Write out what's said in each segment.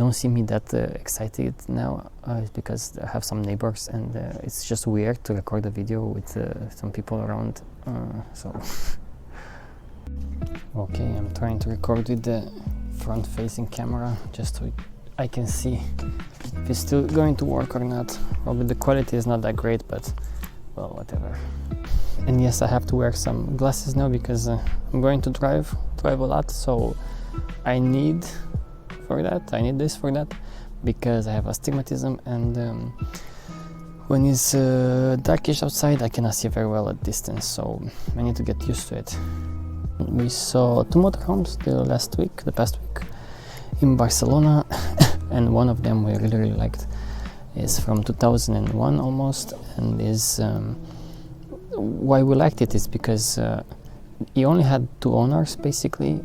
don't see me that excited now, it's because I have some neighbors, and it's just weird to record a video with some people around. So okay, I'm trying to record with the front-facing camera just so I can see if it's still going to work or not. Probably the quality is not that great, but well, whatever. And yes, I have to wear some glasses now because I'm going to drive a lot, so I need this for that, because I have astigmatism, and when it's darkish outside I cannot see very well at distance, so I need to get used to it. We saw 2 motorhomes the past week in Barcelona, and one of them we really liked. Is from 2001 almost, and is why we liked it is because he only had 2 owners basically.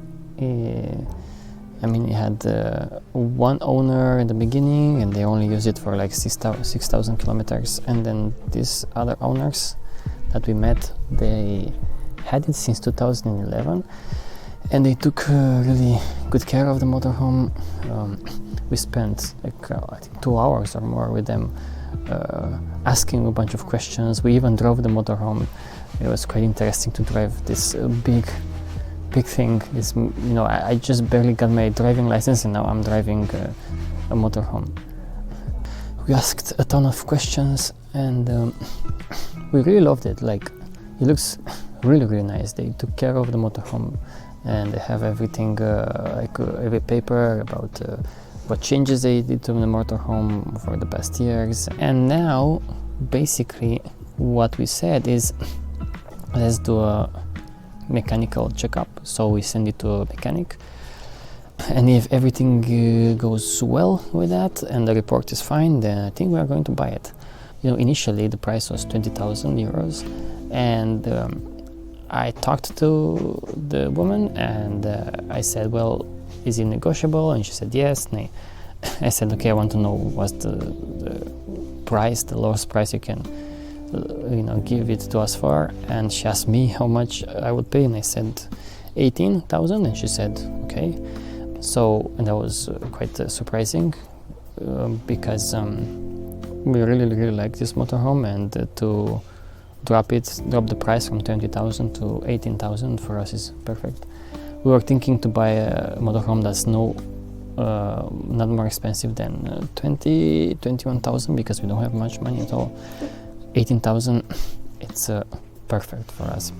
I mean, he had one owner in the beginning, and they only used it for like 6,000 kilometers, and then these other owners that we met, they had it since 2011, and they took really good care of the motorhome. We spent like I think 2 hours or more with them, asking a bunch of questions. We even drove the motorhome. It was quite interesting to drive this big thing. This, you know, I just barely got my driving license, and now I'm driving a motorhome. We asked a ton of questions, and we really loved it. Like, it looks really nice. They took care of the motorhome, and they have everything, like every paper about what changes they did to the motorhome for the past years. And now basically what we said is, let's do a mechanical checkup. So we send it to a mechanic, and if everything goes well with that and the report is fine, then I think we are going to buy it. You know, initially the price was 20,000 euros, and I talked to the woman, and I said, well, is it negotiable? And she said yes. And I said, okay, I want to know what's the price, the lowest price you can give it to us for. And she asked me how much I would pay, and I said 18,000, and she said okay. So, and that was quite surprising, because we really like this motorhome, and to drop the price from 20,000 to 18,000 for us is perfect. We were thinking to buy a motorhome that's not more expensive than 21,000, because we don't have much money at all. 18,000, it's perfect for us.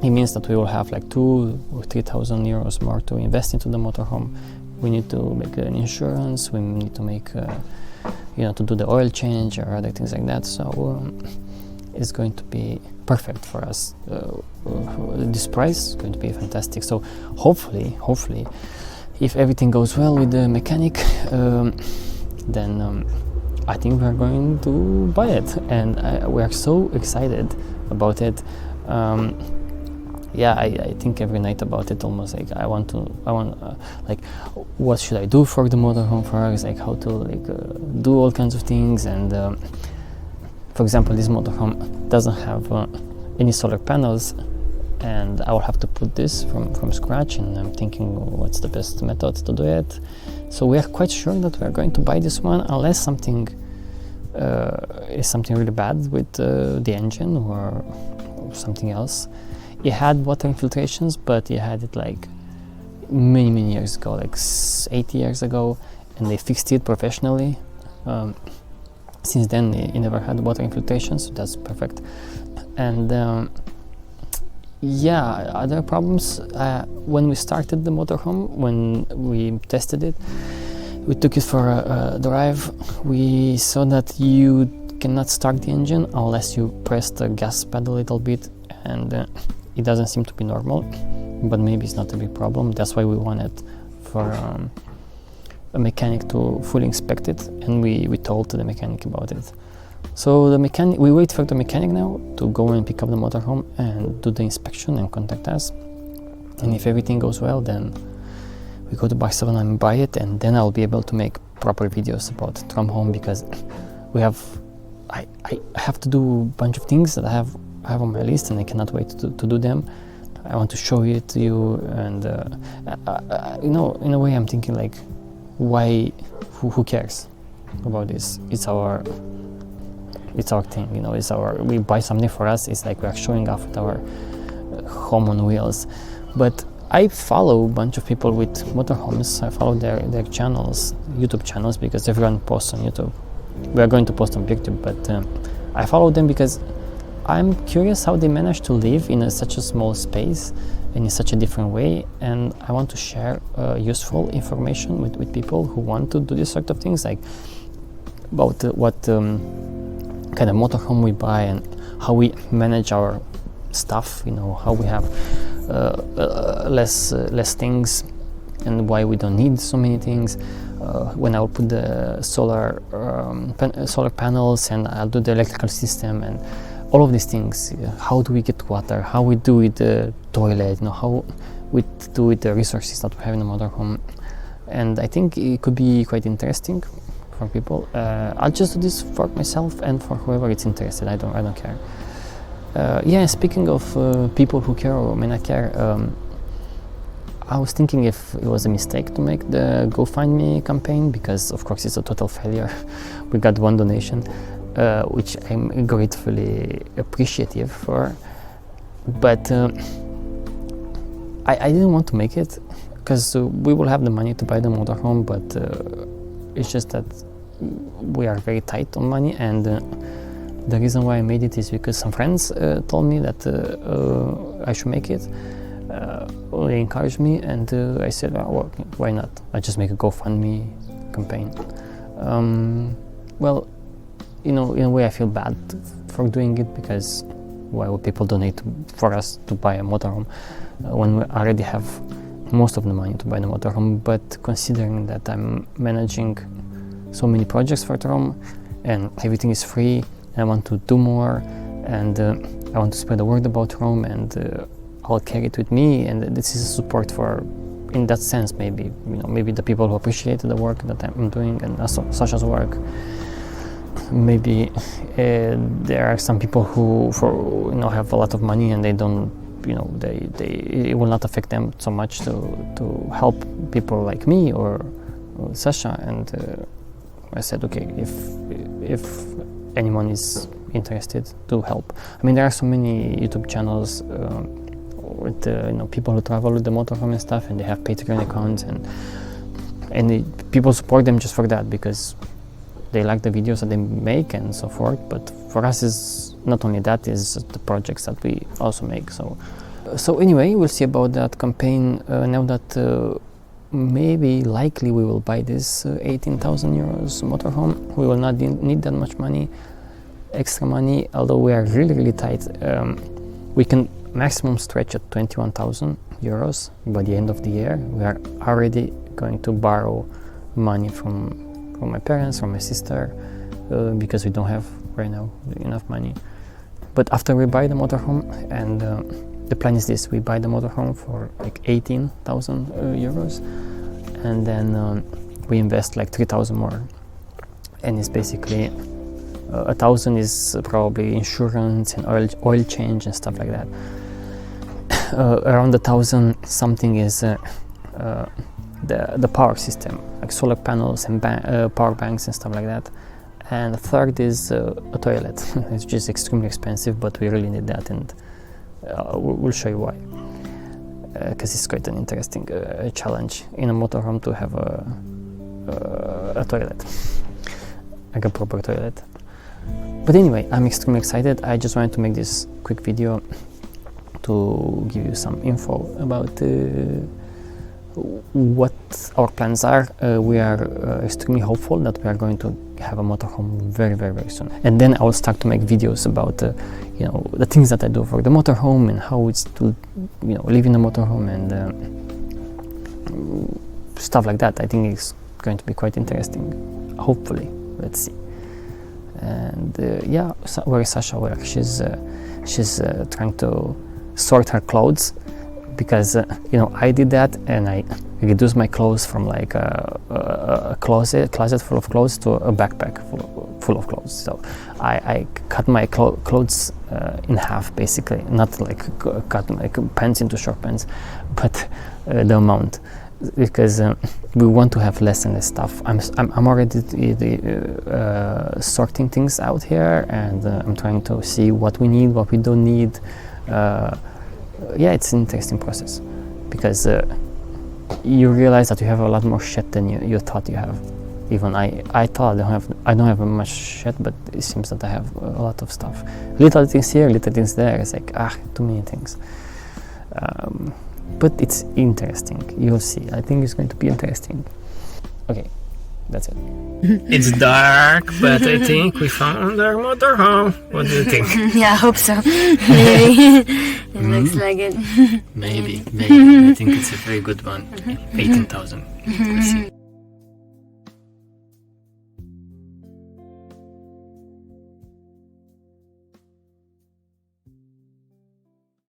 It means that we will have like 2,000 or 3,000 euros more to invest into the motorhome. We need to make an insurance, we need to make to do the oil change or other things like that, so it's going to be perfect for us. This price is going to be fantastic. So hopefully if everything goes well with the mechanic, then I think we're going to buy it, and we are so excited about it. I think every night about it, almost. Like I want like, what should I do for the motorhome for us, like how to do all kinds of things. And for example, this motorhome doesn't have any solar panels, and I will have to put this from scratch, and I'm thinking what's the best method to do it. So we are quite sure that we are going to buy this one, unless something is something really bad with the engine or something else. It had water infiltrations, but it had it like many years ago, like 8 years ago, and they fixed it professionally. Since then it never had water infiltrations, so that's perfect. And other problems, when we started the motorhome, when we tested it, we took it for a drive, we saw that you cannot start the engine unless you press the gas pedal a little bit, and it doesn't seem to be normal, but maybe it's not a big problem. That's why we wanted for a mechanic to fully inspect it, and we told the mechanic about it. So we wait for the mechanic now to go and pick up the motorhome and do the inspection and contact us. And if everything goes well, then we go to Barcelona and buy it, and then I'll be able to make proper videos about Home, because I have to do a bunch of things that I have on my list, and I cannot wait to do them. I want to show it to you, and in a way I'm thinking like why? Who cares about this? It's our thing, you know. We buy something for us. It's like we are showing off with our home on wheels. But I follow a bunch of people with motorhomes. I follow their channels, YouTube channels, because everyone posts on YouTube. We are going to post on YouTube, but I follow them because I'm curious how they manage to live in such a small space and in such a different way, and I want to share useful information with people who want to do this sort of things, like about what kind of motorhome we buy and how we manage our stuff, you know, how we have less things and why we don't need so many things. When I'll put the solar panels, and I'll do the electrical system and all of these things. How do we get water? How we do with the toilet? You know, how we do with the resources that we have in the motorhome. And I think it could be quite interesting for people. I'll just do this for myself and for whoever is interested. I don't care. Yeah, speaking of people who care or may not care, I was thinking if it was a mistake to make the GoFundMe campaign, because of course it's a total failure. We got one donation, which I'm gratefully appreciative for, but I didn't want to make it because we will have the money to buy the motorhome, but it's just that we are very tight on money, and the reason why I made it is because some friends told me that I should make it. They encouraged me, and I said, well, why not? I just make a GoFundMe campaign. Well, you know, in a way I feel bad for doing it, because why would people donate for us to buy a motorhome when we already have most of the money to buy the motorhome? But considering that I'm managing so many projects for the home and everything is free, I want to do more, and I want to spread the word about Rome, and I'll carry it with me, and this is a support for, in that sense, maybe, you know, maybe the people who appreciate the work that I'm doing and Sasha's work. Maybe there are some people who, for, you know, have a lot of money and they don't, you know, it will not affect them so much to help people like me or Sasha, and I said, okay, if anyone is interested, to help. I mean, there are so many YouTube channels with you know, people who travel with the motorhome and stuff, and they have Patreon accounts, and people support them just for that, because they like the videos that they make and so forth. But for us, is not only that, is the projects that we also make. So anyway, we'll see about that campaign now that maybe likely we will buy this 18,000 euros motorhome. We will not need that much money, extra money, although we are really tight. We can maximum stretch at 21,000 euros by the end of the year. We are already going to borrow money from my parents, from my sister, because we don't have right now enough money. But after we buy the motorhome, and the plan is this: we buy the motorhome for like 18,000 euros, and then we invest like 3,000 more, and it's basically 1,000 is probably insurance and oil change and stuff like that. Around 1,000 something is the power system, like solar panels and power banks and stuff like that. And the third is a toilet. It's just extremely expensive, but we really need that, and we'll show you why. Because it's quite an interesting challenge in a motorhome to have a toilet, like a proper toilet. But anyway, I'm extremely excited. I just wanted to make this quick video to give you some info about what our plans are. We are extremely hopeful that we are going to have a motorhome very soon, and then I will start to make videos about you know, the things that I do for the motorhome and how it's to, you know, live in a motorhome and stuff like that. I think it's going to be quite interesting, hopefully. Let's see. And yeah, where is Sasha? Where she's trying to sort her clothes, because you know, I did that, and I reduced my clothes from like a closet full of clothes to a backpack full of clothes. So I cut my clothes in half, basically, not like cut like pants into short pants, but the amount. because we want to have less and less stuff. I'm already sorting things out here, and I'm trying to see what we need, what we don't need. Yeah, it's an interesting process, because you realize that you have a lot more shit than you thought you have. Even I thought I don't have much shit, but it seems that I have a lot of stuff. Little things here, little things there. It's like too many things. But it's interesting. You'll see. I think it's going to be interesting. Okay, that's it. It's dark, but I think we found our motorhome. What do you think? Yeah, I hope so. Maybe. It looks like it. Maybe. I think it's a very good one. 18,000. We'll see.